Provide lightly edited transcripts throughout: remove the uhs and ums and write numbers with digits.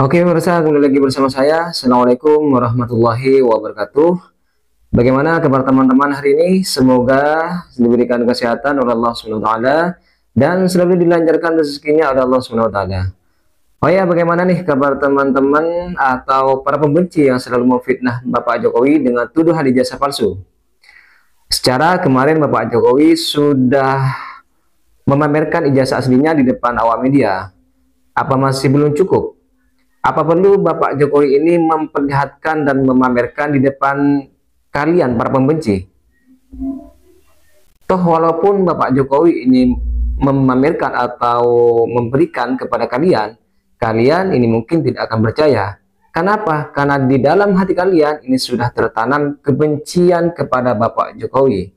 Oke, pemirsa, kembali lagi bersama saya. Assalamualaikum warahmatullahi wabarakatuh. Bagaimana kabar teman-teman hari ini? Semoga diberikan kesehatan oleh Allah SWT dan selalu dilancarkan rezekinya oleh Allah SWT. Oh ya, bagaimana nih kabar teman-teman atau para pembenci yang selalu memfitnah Bapak Jokowi dengan tuduhan ijazah palsu? Secara kemarin Bapak Jokowi sudah memamerkan ijazah aslinya di depan awak media. Apa masih belum cukup? Apa perlu Bapak Jokowi ini memperlihatkan dan memamerkan di depan kalian para pembenci? Toh walaupun Bapak Jokowi ini memamerkan atau memberikan kepada kalian, kalian ini mungkin tidak akan percaya. Kenapa? Karena di dalam hati kalian ini sudah tertanam kebencian kepada Bapak Jokowi.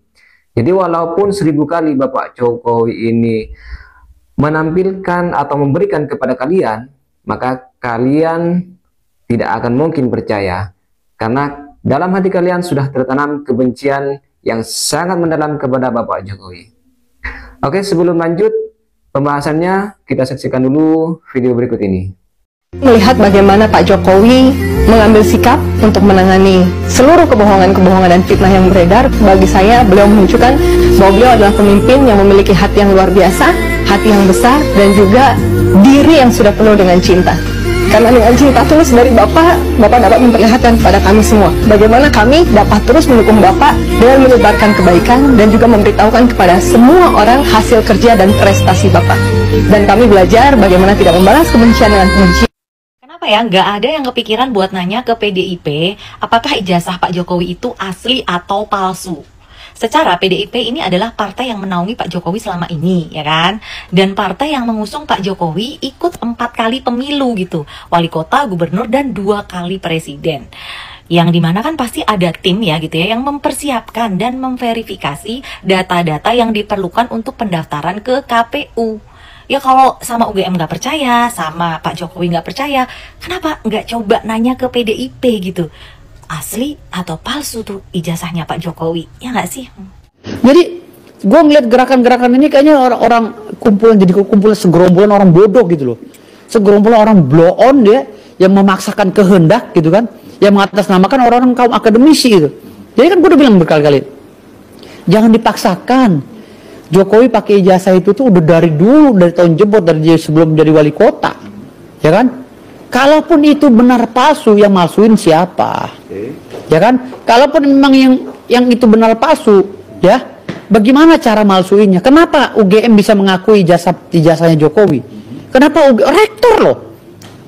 Jadi walaupun 1000 kali Bapak Jokowi ini menampilkan atau memberikan kepada kalian, maka kalian tidak akan mungkin percaya, karena dalam hati kalian sudah tertanam kebencian yang sangat mendalam kepada Bapak Jokowi. Oke, sebelum lanjut pembahasannya, kita saksikan dulu video berikut ini. Melihat bagaimana Pak Jokowi mengambil sikap untuk menangani seluruh kebohongan-kebohongan dan fitnah yang beredar, bagi saya beliau menunjukkan bahwa beliau adalah pemimpin yang memiliki hati yang luar biasa, hati yang besar, dan juga diri yang sudah penuh dengan cinta. Karena dengan cinta tulus dari Bapak dapat memperlihatkan kepada kami semua bagaimana kami dapat terus mendukung Bapak dengan menyebarkan kebaikan dan juga memberitahukan kepada semua orang hasil kerja dan prestasi Bapak. Dan kami belajar bagaimana tidak membalas kebencian dengan kebencian. Kenapa ya nggak ada yang kepikiran buat nanya ke PDIP apakah ijazah Pak Jokowi itu asli atau palsu? Secara PDIP ini adalah partai yang menaungi Pak Jokowi selama ini, ya kan? Dan partai yang mengusung Pak Jokowi ikut 4 kali pemilu gitu, wali kota, gubernur, dan 2 kali presiden. Yang dimana kan pasti ada tim ya gitu ya, yang mempersiapkan dan memverifikasi data-data yang diperlukan untuk pendaftaran ke KPU. Ya kalau sama UGM nggak percaya, sama Pak Jokowi nggak percaya, kenapa nggak coba nanya ke PDIP gitu? Asli atau palsu tuh ijazahnya Pak Jokowi, ya nggak sih? Jadi gue ngeliat gerakan-gerakan ini kayaknya orang-orang kumpulan segerombolan orang bodoh gitu loh, segerombolan orang blow on dia yang memaksakan kehendak gitu kan, yang mengatasnamakan orang-orang kaum akademisi gitu. Jadi kan gue udah bilang berkali-kali, jangan dipaksakan. Jokowi pakai ijazah itu tuh udah dari dulu, dari tahun jebot, dari dia sebelum jadi wali kota, ya kan? Kalaupun itu benar palsu, yang malsuin siapa? Ya kan? Kalaupun memang yang itu benar palsu, ya, bagaimana cara malsuinnya? Kenapa UGM bisa mengakui ijazahnya Jokowi? Kenapa rektor loh?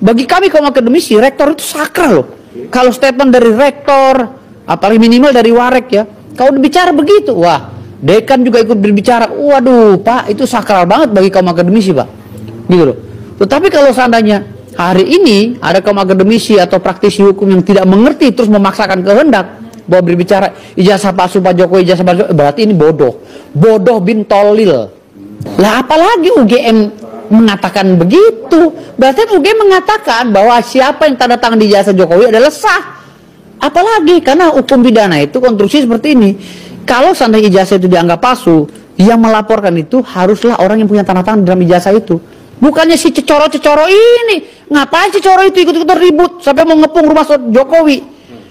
Bagi kami kaum akademisi, rektor itu sakral loh. Kalau statement dari rektor, apalagi minimal dari warek ya, kalau bicara begitu, wah, dekan juga ikut berbicara. Waduh, Pak, itu sakral banget bagi kaum akademisi, Pak. Gitu loh. Tetapi kalau seandainya hari ini ada kaum akademisi atau praktisi hukum yang tidak mengerti terus memaksakan kehendak bahwa berbicara ijazah palsu Pak Jokowi, ijazah palsu, berarti ini bodoh. Bodoh bin tolil. Lah apalagi UGM mengatakan begitu? Berarti UGM mengatakan bahwa siapa yang tanda tangan di ijazah Jokowi adalah sah. Apalagi karena hukum pidana itu konstruksi seperti ini. Kalau seandainya ijazah itu dianggap palsu, yang melaporkan itu haruslah orang yang punya tanda tangan dalam ijazah itu. Bukannya si cecoro-cecoro ini. Ngapain cecoro itu ikut-ikutan ribut sampai mau ngepung rumah Jokowi?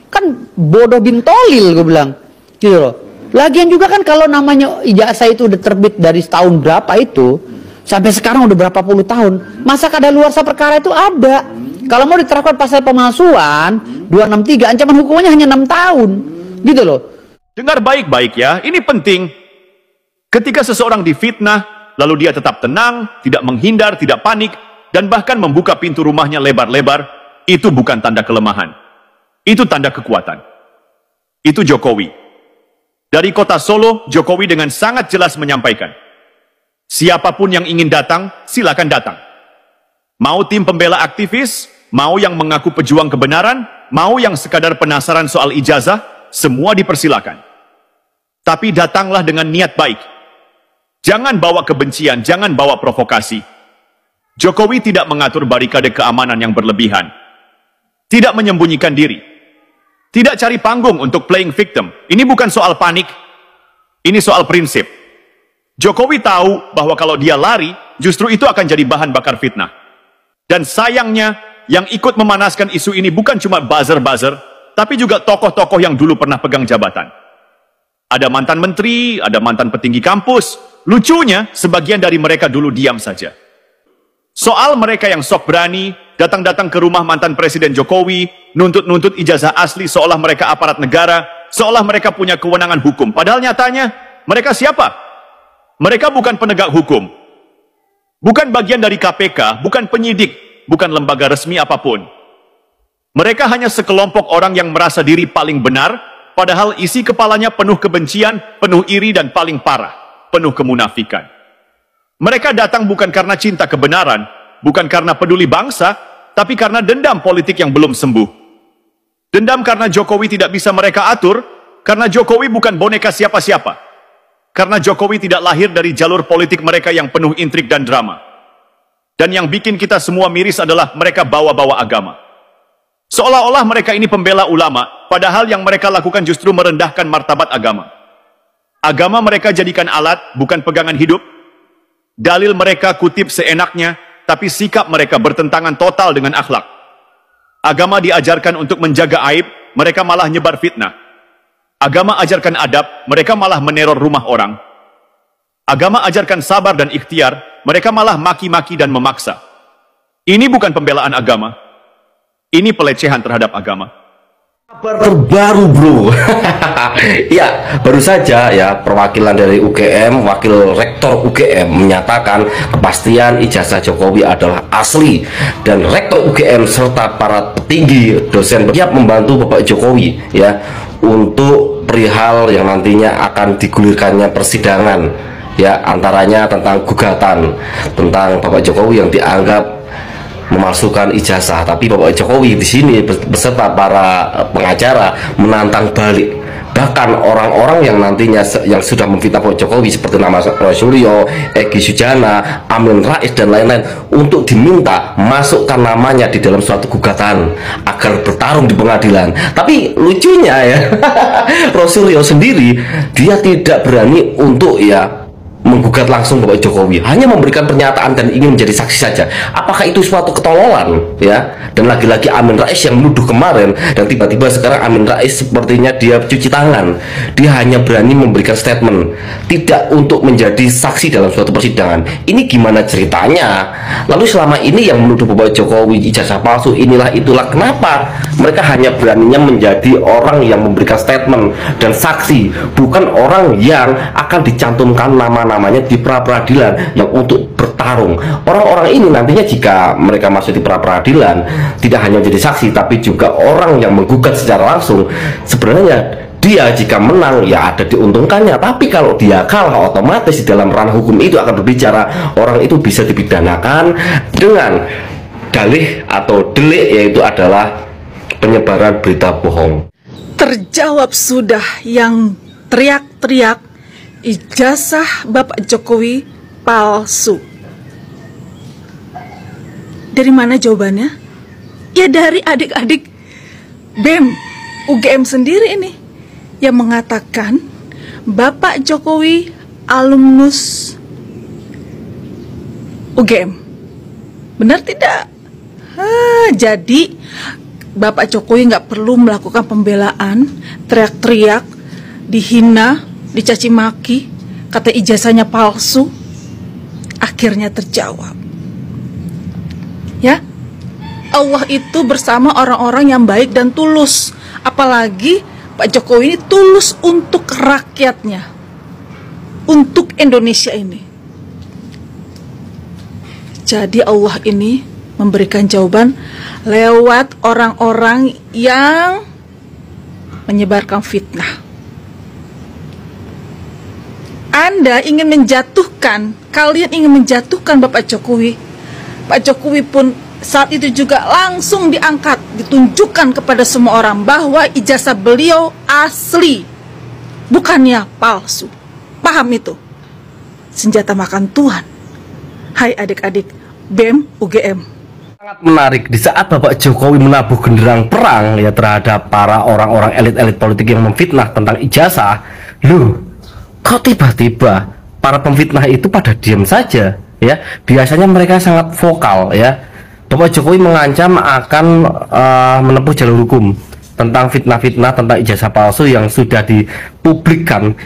Kan bodoh bin tolil gue bilang. Gitu loh. Lagian juga kan kalau namanya ijazah itu udah terbit dari tahun berapa itu, sampai sekarang udah berapa puluh tahun, masa kadaluarsa perkara itu ada. Kalau mau diterapkan pasal pemalsuan 263, ancaman hukumannya hanya 6 tahun. Gitu loh. Dengar baik-baik ya, ini penting. Ketika seseorang difitnah, lalu dia tetap tenang, tidak menghindar, tidak panik, dan bahkan membuka pintu rumahnya lebar-lebar, itu bukan tanda kelemahan. Itu tanda kekuatan. Itu Jokowi. Dari kota Solo, Jokowi dengan sangat jelas menyampaikan, siapapun yang ingin datang, silakan datang. Mau tim pembela aktivis, mau yang mengaku pejuang kebenaran, mau yang sekadar penasaran soal ijazah, semua dipersilakan. Tapi datanglah dengan niat baik. Jangan bawa kebencian, jangan bawa provokasi. Jokowi tidak mengatur barikade keamanan yang berlebihan. Tidak menyembunyikan diri. Tidak cari panggung untuk playing victim. Ini bukan soal panik. Ini soal prinsip. Jokowi tahu bahwa kalau dia lari, justru itu akan jadi bahan bakar fitnah. Dan sayangnya, yang ikut memanaskan isu ini bukan cuma buzzer-buzzer, tapi juga tokoh-tokoh yang dulu pernah pegang jabatan. Ada mantan menteri, ada mantan petinggi kampus. Lucunya, sebagian dari mereka dulu diam saja. Soal mereka yang sok berani, datang-datang ke rumah mantan Presiden Jokowi, nuntut-nuntut ijazah asli seolah mereka aparat negara, seolah mereka punya kewenangan hukum. Padahal nyatanya, mereka siapa? Mereka bukan penegak hukum. Bukan bagian dari KPK, bukan penyidik, bukan lembaga resmi apapun. Mereka hanya sekelompok orang yang merasa diri paling benar, padahal isi kepalanya penuh kebencian, penuh iri, dan paling parah, penuh kemunafikan. Mereka datang bukan karena cinta kebenaran, bukan karena peduli bangsa, tapi karena dendam politik yang belum sembuh. Dendam karena Jokowi tidak bisa mereka atur, karena Jokowi bukan boneka siapa-siapa. Karena Jokowi tidak lahir dari jalur politik mereka yang penuh intrik dan drama. Dan yang bikin kita semua miris adalah mereka bawa-bawa agama. Seolah-olah mereka ini pembela ulama, padahal yang mereka lakukan justru merendahkan martabat agama. Agama mereka jadikan alat, bukan pegangan hidup. Dalil mereka kutip seenaknya, tapi sikap mereka bertentangan total dengan akhlak. Agama diajarkan untuk menjaga aib, mereka malah nyebar fitnah. Agama ajarkan adab, mereka malah meneror rumah orang. Agama ajarkan sabar dan ikhtiar, mereka malah maki-maki dan memaksa. Ini bukan pembelaan agama. Ini pelecehan terhadap agama. Kabar terbaru bro. Ya, baru saja ya perwakilan dari UGM, wakil rektor UGM menyatakan kepastian ijazah Jokowi adalah asli, dan rektor UGM serta para petinggi dosen siap membantu Bapak Jokowi ya untuk perihal yang nantinya akan digulirkannya persidangan ya, antaranya tentang gugatan tentang Bapak Jokowi yang dianggap memalsukan ijazah. Tapi Bapak Jokowi di sini beserta para pengacara menantang balik. Bahkan orang-orang yang nantinya yang sudah memfitnah Bapak Jokowi seperti nama Roy Suryo, Egy Sujana, Amin Rais dan lain-lain untuk diminta masukkan namanya di dalam suatu gugatan agar bertarung di pengadilan. Tapi lucunya ya, Roy Suryo sendiri dia tidak berani untuk ya menggugat langsung Bapak Jokowi, hanya memberikan pernyataan dan ingin menjadi saksi saja. Apakah itu suatu ketololan ya? Dan lagi-lagi Amin Rais yang menuduh kemarin, dan tiba-tiba sekarang Amin Rais sepertinya dia cuci tangan. Dia hanya berani memberikan statement, tidak untuk menjadi saksi dalam suatu persidangan. Ini gimana ceritanya? Lalu selama ini yang menuduh Bapak Jokowi ijazah palsu inilah itulah, kenapa mereka hanya beraninya menjadi orang yang memberikan statement dan saksi, bukan orang yang akan dicantumkan namanya di pra-peradilan yang untuk bertarung. Orang-orang ini nantinya jika mereka masuk di pra-peradilan tidak hanya jadi saksi, tapi juga orang yang menggugat secara langsung. Sebenarnya dia jika menang ya ada diuntungkannya, tapi kalau dia kalah otomatis di dalam ranah hukum itu akan berbicara, orang itu bisa dipidanakan dengan dalih atau delik, yaitu adalah penyebaran berita bohong. Terjawab sudah yang teriak-teriak ijazah Bapak Jokowi palsu. Dari mana jawabannya? Ya dari adik-adik BEM UGM sendiri ini yang mengatakan Bapak Jokowi alumnus UGM. Benar tidak? Jadi Bapak Jokowi nggak perlu melakukan pembelaan, teriak-teriak, dihina, dicaci maki, kata ijazahnya palsu. Akhirnya terjawab. Ya, Allah itu bersama orang-orang yang baik dan tulus. Apalagi Pak Jokowi ini tulus untuk rakyatnya, untuk Indonesia ini. Jadi Allah ini memberikan jawaban lewat orang-orang yang menyebarkan fitnah. Anda ingin menjatuhkan, kalian ingin menjatuhkan Bapak Jokowi. Pak Jokowi pun saat itu juga langsung diangkat, ditunjukkan kepada semua orang bahwa ijazah beliau asli, bukannya palsu. Paham itu? Senjata makan Tuhan. Hai adik-adik BEM UGM. Sangat menarik di saat Bapak Jokowi menabuh genderang perang ya terhadap para orang-orang elit-elit politik yang memfitnah tentang ijazah. Loh, kok tiba-tiba para pemfitnah itu pada diam saja ya? Biasanya mereka sangat vokal ya. Bapak Jokowi mengancam akan menempuh jalur hukum tentang fitnah-fitnah tentang ijazah palsu yang sudah dipublikkan.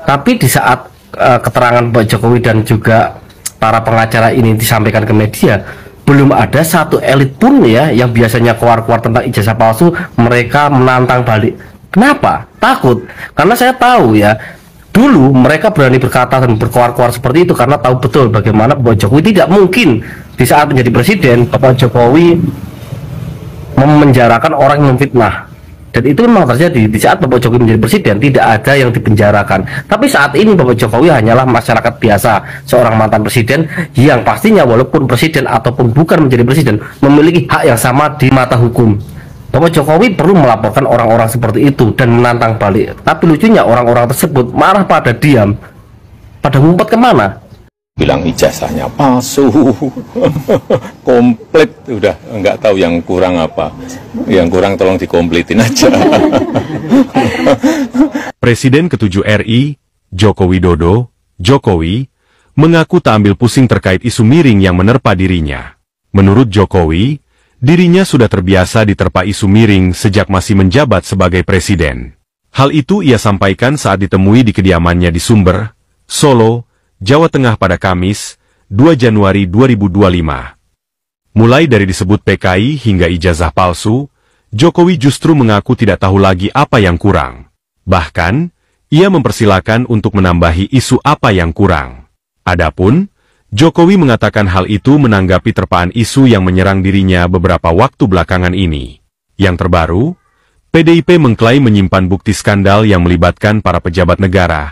Tapi di saat keterangan Bapak Jokowi dan juga para pengacara ini disampaikan ke media, belum ada satu elit pun ya yang biasanya keluar-keluar tentang ijazah palsu, mereka menantang balik. Kenapa? Takut. Karena saya tahu ya, dulu mereka berani berkata dan berkoar-koar seperti itu karena tahu betul bagaimana Bapak Jokowi tidak mungkin di saat menjadi presiden Bapak Jokowi memenjarakan orang yang memfitnah. Dan itu memang terjadi. Di saat Bapak Jokowi menjadi presiden tidak ada yang dipenjarakan. Tapi saat ini Bapak Jokowi hanyalah masyarakat biasa, seorang mantan presiden yang pastinya walaupun presiden ataupun bukan menjadi presiden memiliki hak yang sama di mata hukum. Bapak Jokowi perlu melaporkan orang-orang seperti itu dan menantang balik. Tapi lucunya orang-orang tersebut marah pada diam, pada ngumpet kemana? Bilang ijazahnya palsu, komplit, udah nggak tahu yang kurang apa. Yang kurang tolong dikompletin aja. Presiden ke-7 RI, Joko Widodo, Jokowi, mengaku tak ambil pusing terkait isu miring yang menerpa dirinya. Menurut Jokowi, dirinya sudah terbiasa diterpa isu miring sejak masih menjabat sebagai presiden. Hal itu ia sampaikan saat ditemui di kediamannya di Sumber, Solo, Jawa Tengah pada Kamis, 2 Januari 2025. Mulai dari disebut PKI hingga ijazah palsu, Jokowi justru mengaku tidak tahu lagi apa yang kurang. Bahkan, ia mempersilakan untuk menambahi isu apa yang kurang. Adapun, Jokowi mengatakan hal itu menanggapi terpaan isu yang menyerang dirinya beberapa waktu belakangan ini. Yang terbaru, PDIP mengklaim menyimpan bukti skandal yang melibatkan para pejabat negara.